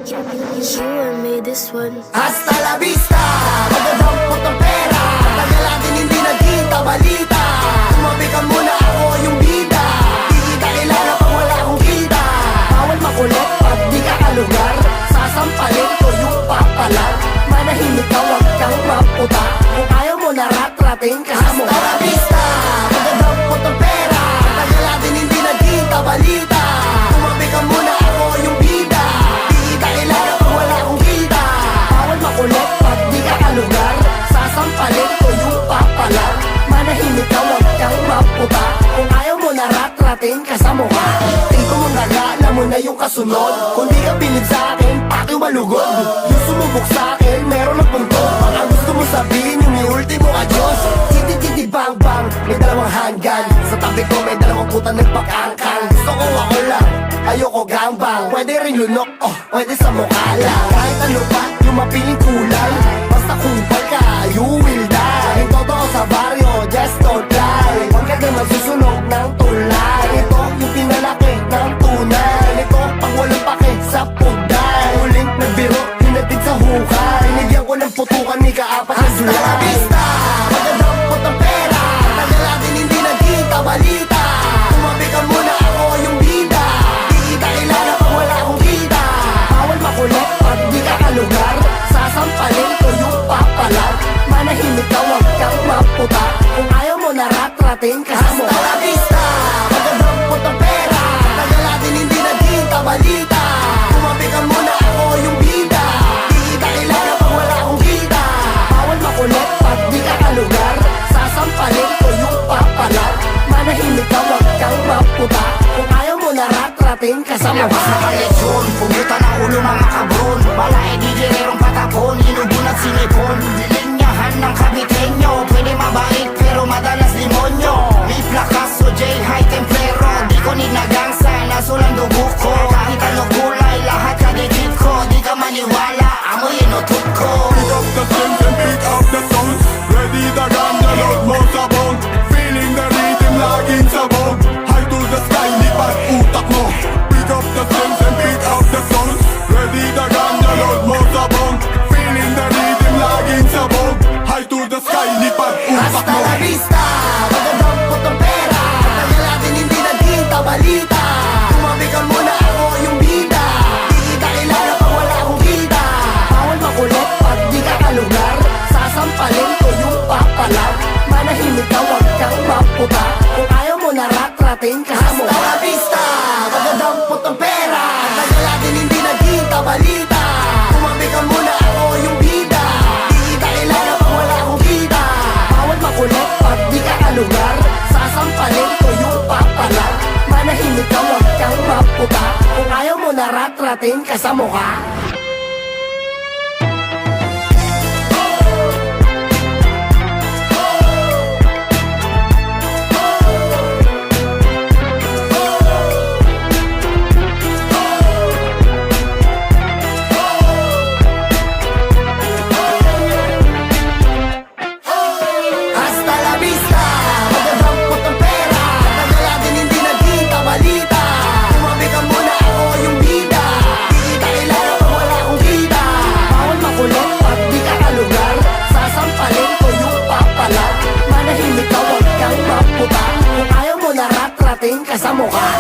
You and me, this one. Hasta la vista, magadampot ang pera. Tagal natin hindi nagkita balita. Tumabi ka muna, ako yung bida. Di kita kilala pag wala akong kita. Bawal makulit pag di ka kalugar. Sasampalin ko yung papalag. Manahimik ka, wag kang maputa. Kung ayaw mo na rat-rating ka sa mukha. Hasta la vista, magadampot ang pera. Tagal natin hindi nagkita balita. Tumabi ka muna, ako yung bida. Di kita kilala pag wala akong kita. Bawal makulit pag di ka kalugar. Sasampalin ko yung papalag. Manahimik ka, wag kang maputa. Kung ayaw mo na rat-rating ka sa mukha. Tingko mo nagala mo na yung kasunod. Kung di ka bilib sa akin, pati malugod. Yung sumubok sa akin, meron ng punto. Baka gusto mo sabihin yung may ultimo adios. Titi-titi bang-bang, may dalawang handgun. Sa tabi ko may dalawang puta nagpag-angkang. Gusto ko ako lang, ayoko gangbang. Pwede rin lunok, pwede sa mukha lang. Kahit ano pa, yung mapiling kulay. Basta kupal ka, you will die. Ang totoo sa baryo, just don't lie. Huwag ka din masusunog ng tulay. Ito yung pinalaki ng tunay. Ito pag walang pake sa puday. Uling nagbiro, hinatid sa hukay. Nigyan ko ng putukan ni kaapat na sulay. Hasta la vista, magadampot ang pera. Tagal natin hindi nagkita balita. Tumabi ka muna, ako yung bida. Di kita kilala pag wala akong kita. Bawal makulit pag di ka kalugar. Sasampalin ko yung papalag. Manahimik ka, wag kang maputa. Kung ayaw mo na rat-rating ka sa mukha. Hasta la vista, magadampot ang pera. Tagal natin hindi nagkita balita. Tumabi ka muna, ako yung bida. Di kita kilala pag wala akong kita. Bawal makulit pag di ka kalugar. Sasampalin ko yung papalag. Manahimik ka, wag kang maputa. Kung ayaw mo na rat-rating ka sa mukha. Labas na kaletsyon, pumunta na ulo mga kabron. Balay di dinerong patapon, inubo at sinipon. Lilinyahan ng kabitenyo, pwede mabait pero madalas limonyo. May plakas o J high templero, di ko ninagangsa, nasulang dugo ko. Kahit ano kulay, lahat kadikit ko. Di ka maniwala, amoy inutot ko. Pick up the strings and pick up the sounds. Ready the ganja load mo sabon. Feeling the rhythm laging sabon. High to the sky, lipat utak mo. Pick up the strings and pick up the sounds. Ready the ganja load mo sabon. Feeling the rhythm laging sabon. High to the sky, lipat utak Hasta mo. la vista, magadampot ang pera. Tagal natin hindi nagkita balita. Tumabi ka muna, ako yung bida. Di kita kilala pag wala akong kita. Bawal makulit pag di ka kalugar. Sasampalin ko yung papalag. Manahimik ka, wag kang maputa. Kung ayaw mo na rat-rating ka sa mukha. Hasta la vista, magadampot ang pera. Tagal natin hindi nagkita balita. Tumabi ka muna, ako yung bida. Di kita kilala pag wala akong kita. Bawal makulit pag di ka kalugar. Sasampalin ko yung papalag. Manahimik ka, wag kang maputa. Kung ayaw mo na rat-rating ka sa mukha. Hasta la vista, magadampot ang pera. Tagal natin hindi nagkita balita. Tumabi ka muna, ako yung bida. Di kita kilala pag wala akong kita. Bawal makulit pag di ka kalugar. Sasampalin ko yung papalag. Manahimik ka, wag kang maputa. Kung ayaw mo na rat-rating ka sa mukha.